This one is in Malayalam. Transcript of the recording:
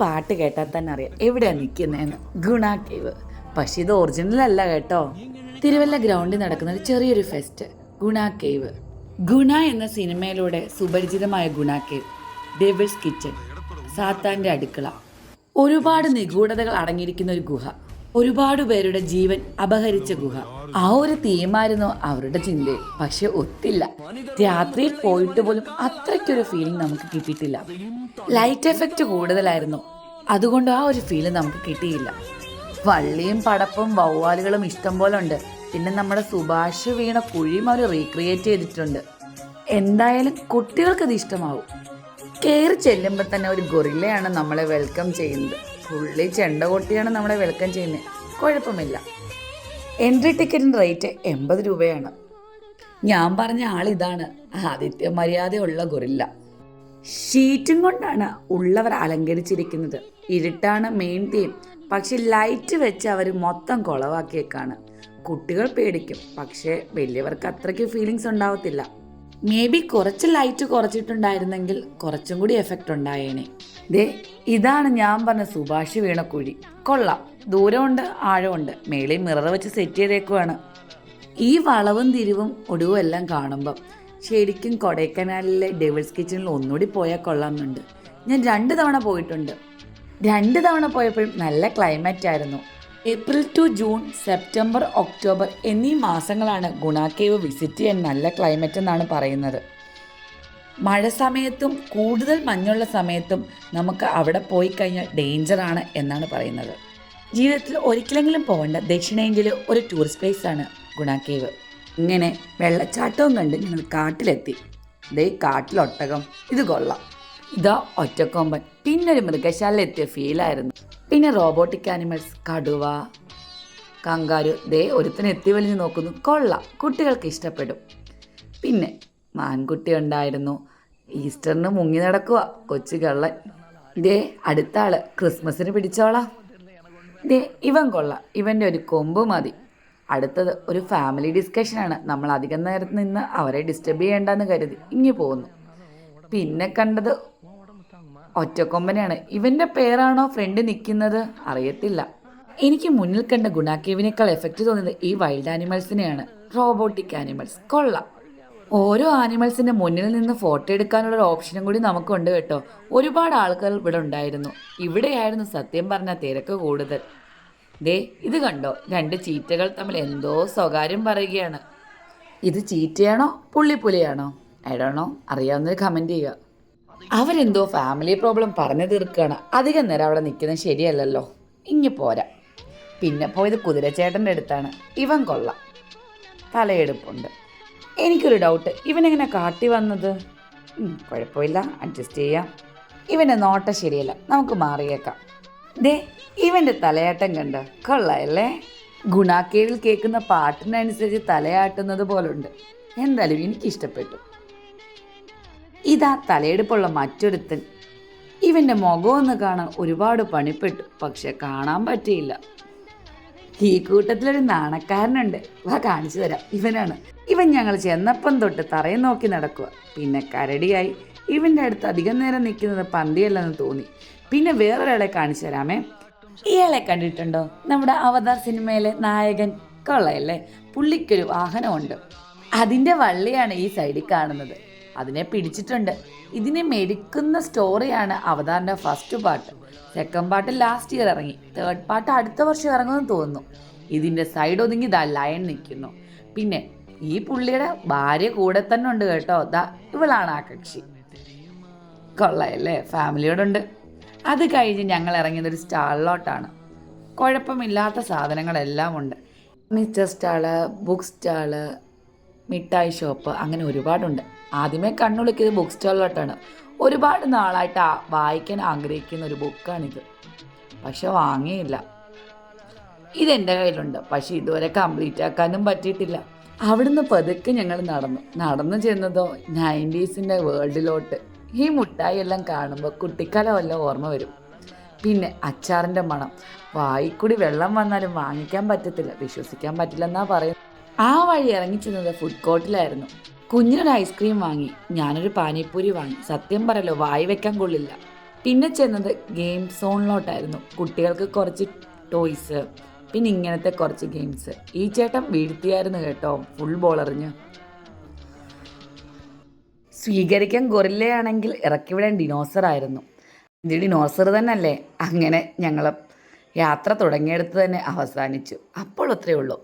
പാട്ട് കേട്ടാൽ തന്നെ അറിയാം എവിടെയാണ് നിൽക്കുന്നതെന്ന്. ഗുണ കേവ്. പക്ഷെ ഇത് ഒറിജിനൽ അല്ല കേട്ടോ. തിരുവല്ല ഗ്രൗണ്ടിൽ നടക്കുന്ന ഒരു ചെറിയൊരു ഫെസ്റ്റ്, ഗുണ കേവ്. ഗുണ എന്ന സിനിമയിലൂടെ സുപരിചിതമായ ഗുണ കേവ്, ഡെവിൾസ് കിച്ചൺ, സാത്താന്റെ അടുക്കള, ഒരുപാട് നിഗൂഢതകൾ അടങ്ങിയിരിക്കുന്ന ഒരു ഗുഹ, ഒരുപാട് പേരുടെ ജീവൻ അപഹരിച്ച ഗുഹ. ആ ഒരു തീമായിരുന്നു അവരുടെ ചിന്തയിൽ. പക്ഷെ ഒത്തില്ല. രാത്രിയിൽ പോയിട്ട് പോലും അത്രയ്ക്കൊരു ഫീലിംഗ് നമുക്ക് കിട്ടിയിട്ടില്ല. ലൈറ്റ് എഫക്റ്റ് കൂടുതലായിരുന്നു, അതുകൊണ്ട് ആ ഒരു ഫീല് നമുക്ക് കിട്ടിയില്ല. വള്ളിയും പടപ്പും വവ്വാലുകളും ഇഷ്ടം പോലെ ഉണ്ട്. പിന്നെ നമ്മുടെ സുഭാഷ് വീണ കുഴിയും അവർ റീക്രിയേറ്റ് ചെയ്തിട്ടുണ്ട്. എന്തായാലും കുട്ടികൾക്കത് ഇഷ്ടമാവും. കയറി ചെല്ലുമ്പോൾ തന്നെ ഒരു ഗൊറില്ലയാണ് നമ്മളെ വെൽക്കം ചെയ്യുന്നത്. പുള്ളി ചെണ്ട കൊട്ടിയാണ് നമ്മളെ വെൽക്കം ചെയ്യുന്നത്. കുഴപ്പമില്ല. എൻട്രി ടിക്കറ്റിൻ്റെ റേറ്റ് 80 രൂപയാണ്. ഞാൻ പറഞ്ഞ ആളിതാണ്, ആതിഥ്യ മര്യാദയുള്ള ഗൊറില്ല. ഷീറ്റും കൊണ്ടാണ് ഉള്ളവർ അലങ്കരിച്ചിരിക്കുന്നത്. ഇരുട്ടാണ് മെയിൻ തീം. പക്ഷെ ലൈറ്റ് വെച്ച് അവർ മൊത്തം കുളവാക്കിയേക്കാണ്. കുട്ടികൾ പേടിക്കും, പക്ഷേ വലിയവർക്ക് അത്രയ്ക്ക് ഫീലിങ്സ് ഉണ്ടാവത്തില്ല. മേ ബി കുറച്ച് ലൈറ്റ് കുറച്ചിട്ടുണ്ടായിരുന്നെങ്കിൽ കുറച്ചും കൂടി എഫക്റ്റ് ഉണ്ടായേനെ. ദേ ഇതാണ് ഞാൻ പറഞ്ഞ സുഭാഷ് വീണ കുഴി. കൊള്ളാം. ദൂരമുണ്ട്, ആഴമുണ്ട്. മേളിൽ മിറർ വെച്ച് സെറ്റ് ചെയ്തേക്കുവാണ്. ഈ വളവും തിരിവും ഒടുവും എല്ലാം കാണുമ്പം ശരിക്കും കൊടൈക്കനാലിലെ ഡെവിൾസ് കിച്ചണിൽ ഒന്നുകൂടി പോയാൽ കൊള്ളാമെന്നുണ്ട്. ഞാൻ 2 തവണ പോയിട്ടുണ്ട്. 2 തവണ പോയപ്പോഴും നല്ല ക്ലൈമറ്റ് ആയിരുന്നു. April to June, September, October എന്നീ മാസങ്ങളാണ് ഗുണ കേവ് വിസിറ്റ് ചെയ്യാൻ നല്ല ക്ലൈമറ്റ് എന്നാണ് പറയുന്നത്. മഴ സമയത്തും കൂടുതൽ മഞ്ഞുള്ള സമയത്തും നമുക്ക് അവിടെ പോയി കഴിഞ്ഞാൽ ഡേഞ്ചറാണ് എന്നാണ് പറയുന്നത്. ജീവിതത്തിൽ ഒരിക്കലെങ്കിലും പോകേണ്ട ദക്ഷിണേന്ത്യയിലെ ഒരു ടൂറിസ്റ്റ് പ്ലേസ് ആണ് ഗുണ കേവ്. ഇങ്ങനെ വെള്ളച്ചാട്ടവും കണ്ട് ഞങ്ങൾ കാട്ടിലെത്തി. ദേ കാട്ടിലൊട്ടകം, ഇത് കൊള്ളാം. ഇതാ ഒറ്റക്കൊമ്പൻ. പിന്നൊരു മൃഗശാലയിലെത്തിയ ഫീലായിരുന്നു. പിന്നെ റോബോട്ടിക് ആനിമൽസ്, കടുവ, കങ്കാരു. ദേ ഒരുത്തന് എത്തി വലിഞ്ഞ് നോക്കുന്നു. കൊള്ളാം, കുട്ടികൾക്ക് ഇഷ്ടപ്പെടും. പിന്നെ മാൻകുട്ടി ഉണ്ടായിരുന്നു. ഈസ്റ്ററിന് മുങ്ങി നടക്കുക കൊച്ചു കള്ളൻ. ദേ അടുത്ത ആള് ക്രിസ്മസിന് പിടിച്ചോളാം. ദേ ഇവൻ കൊള്ളാം, ഇവൻ്റെ ഒരു കൊമ്പ് മതി. അടുത്തത് ഒരു ഫാമിലി ഡിസ്കഷനാണ്. നമ്മൾ അധികം നേരത്ത് നിന്ന് അവരെ ഡിസ്റ്റർബ് ചെയ്യേണ്ടെന്ന് കരുതി ഇങ്ങി പോകുന്നു. പിന്നെ കണ്ടത് ഒറ്റക്കൊമ്പനാണ്. ഇവൻ്റെ പേരാണോ ഫ്രണ്ട് നിൽക്കുന്നത് അറിയത്തില്ല. എനിക്ക് മുന്നിൽ കണ്ട ഗുണ കേവിനേക്കാൾ എഫക്റ്റ് തോന്നിയത് ഈ വൈൽഡ് ആനിമൽസിനെയാണ്. റോബോട്ടിക് ആനിമൽസ് കൊള്ളാം. ഓരോ ആനിമൽസിൻ്റെ മുന്നിൽ നിന്ന് ഫോട്ടോ എടുക്കാനുള്ള ഒരു ഓപ്ഷനും കൂടി നമുക്കുണ്ട് കേട്ടോ. ഒരുപാട് ആൾക്കാർ ഇവിടെ ഉണ്ടായിരുന്നു. ഇവിടെയായിരുന്നു സത്യം പറഞ്ഞ തിരക്ക് കൂടുതൽ. ദേ ഇത് കണ്ടോ, 2 ചീറ്റകൾ തമ്മിൽ എന്തോ സ്വകാര്യം പറയുകയാണ്. ഇത് ചീറ്റയാണോ പുള്ളിപ്പുലിയാണോ? I don't know. അറിയാവുന്നവർ കമൻറ്റ് ചെയ്യുക. അവരെന്തോ ഫാമിലി പ്രോബ്ലം പറഞ്ഞു തീർക്കുകയാണ്. അധികം നേരം അവിടെ നിൽക്കുന്നത് ശരിയല്ലല്ലോ. ഇങ്ങി പോരാ. പിന്നെ പോയത് കുതിരച്ചേട്ടൻ്റെ അടുത്താണ്. ഇവൻ കൊള്ളാം, തലയെടുപ്പുണ്ട്. എനിക്കൊരു ഡൗട്ട്, ഇവനെങ്ങനെ കാട്ടി വന്നത്? കുഴപ്പമില്ല, അഡ്ജസ്റ്റ് ചെയ്യാം. ഇവൻ്റെ നോട്ടം ശരിയല്ല, നമുക്ക് മാറിയേക്കാം. ദേ ഇവൻ്റെ തലയാട്ടം കണ്ട കൊള്ളാമല്ലേ? ഗുണ കേവിൽ കേൾക്കുന്ന പാട്ടിനനുസരിച്ച് തലയാട്ടുന്നത് പോലുണ്ട്. എന്തായാലും എനിക്കിഷ്ടപ്പെട്ടു. ഇതാ തലയെടുപ്പുള്ള മറ്റൊരുത്തൻ. ഇവൻ്റെ മുഖമൊന്ന് കാണാൻ ഒരുപാട് പണിപ്പെട്ടു, പക്ഷെ കാണാൻ പറ്റിയില്ല. ഈ കൂട്ടത്തിലൊരു നാണക്കാരനുണ്ട്, വാ കാണിച്ചു തരാം. ഇവനാണ്. ഇവൻ ഞങ്ങൾ ചെന്നപ്പം തൊട്ട് തറയെ നോക്കി നടക്കുക. പിന്നെ കരടിയായി. ഇവൻ്റെ അടുത്ത് അധികം നേരം നിൽക്കുന്നത് പന്തിയല്ലെന്ന് തോന്നി. പിന്നെ വേറൊരാളെ കാണിച്ചു തരാമേ. ഇയാളെ കണ്ടിട്ടുണ്ടോ? നമ്മുടെ അവതാർ സിനിമയിലെ നായകൻ. കൊള്ളയല്ലേ? പുള്ളിക്കൊരു വാഹനമുണ്ട്. അതിൻ്റെ വള്ളിയാണ് ഈ സൈഡിൽ കാണുന്നത്. അതിനെ പിടിച്ചിട്ടുണ്ട്. ഇതിനെ മെരുക്കുന്ന സ്റ്റോറിയാണ് അവതാറിൻ്റെ first part. Second part last year ഇറങ്ങി. തേർഡ് പാർട്ട് അടുത്ത വർഷം ഇറങ്ങുമെന്ന് തോന്നുന്നു. ഇതിൻ്റെ സൈഡ് ഒതുങ്ങി ദാ ലയൺ നിൽക്കുന്നു. പിന്നെ ഈ പുള്ളിയുടെ ഭാര്യ കൂടെ തന്നെ ഉണ്ട് കേട്ടോ. ദാ ഇവളാണ് ആ കക്ഷി. കൊള്ളയല്ലേ? ഫാമിലിയോടുണ്ട്. അത് കഴിഞ്ഞ് ഞങ്ങൾ ഇറങ്ങിയതൊരു സ്റ്റാളിലോട്ടാണ്. കുഴപ്പമില്ലാത്ത സാധനങ്ങളെല്ലാം ഉണ്ട്. മിച്ചർ സ്റ്റാള്, ബുക്ക് സ്റ്റാള്, മിഠായി ഷോപ്പ്, അങ്ങനെ ഒരുപാടുണ്ട്. ആദ്യമേ കണ്ണുളിക്കിയത് ബുക്ക് സ്റ്റാളിലോട്ടാണ്. ഒരുപാട് നാളായിട്ട് വായിക്കാൻ ആഗ്രഹിക്കുന്ന ഒരു ബുക്കാണിത്, പക്ഷെ വാങ്ങിയില്ല. ഇതെൻ്റെ കയ്യിലുണ്ട്, പക്ഷെ ഇതുവരെ കംപ്ലീറ്റ് ആക്കാനും പറ്റിയിട്ടില്ല. അവിടുന്ന് പതുക്കെ ഞങ്ങൾ നടന്നു ചെന്നതോ 90s വേൾഡിലോട്ട്. ഈ മുട്ടായി എല്ലാം കാണുമ്പോൾ കുട്ടിക്കാലം വല്ല ഓർമ്മ വരും. പിന്നെ അച്ചാറിൻ്റെ മണം. വായിക്കൂടി വെള്ളം വന്നാലും വാങ്ങിക്കാൻ പറ്റത്തില്ല, വിശ്വസിക്കാൻ പറ്റില്ലെന്നാ പറയുന്നത്. ആ വഴി ഇറങ്ങിച്ചെന്നത് ഫുഡ് കോർട്ടിലായിരുന്നു. കുഞ്ഞിനൊരു ഐസ്ക്രീം വാങ്ങി, ഞാനൊരു പാനിപ്പൂരി വാങ്ങി. സത്യം പറയല്ലോ, വായി വെക്കാൻ കൊള്ളില്ല. പിന്നെ ചെന്നത് ഗെയിം സോണിലോട്ടായിരുന്നു. കുട്ടികൾക്ക് കുറച്ച് ടോയ്സ്, പിന്നെ ഇങ്ങനത്തെ കുറച്ച് ഗെയിംസ്. ഈ ചേട്ടൻ വീഴ്ത്തിയായിരുന്നു കേട്ടോ, ഫുൾ ബോൾ എറിഞ്ഞ്. സ്വീകരിക്കാൻ ഗൊറില്ലയാണെങ്കിൽ ഇറക്കിവിടാൻ ഡിനോസർ ആയിരുന്നു. ഇത് ഡിനോസർ തന്നെ അല്ലേ? അങ്ങനെ ഞങ്ങൾ യാത്ര തുടങ്ങിയെടുത്ത് തന്നെ അവസാനിച്ചു. അപ്പോൾ അത്രയേ ഉള്ളൂ.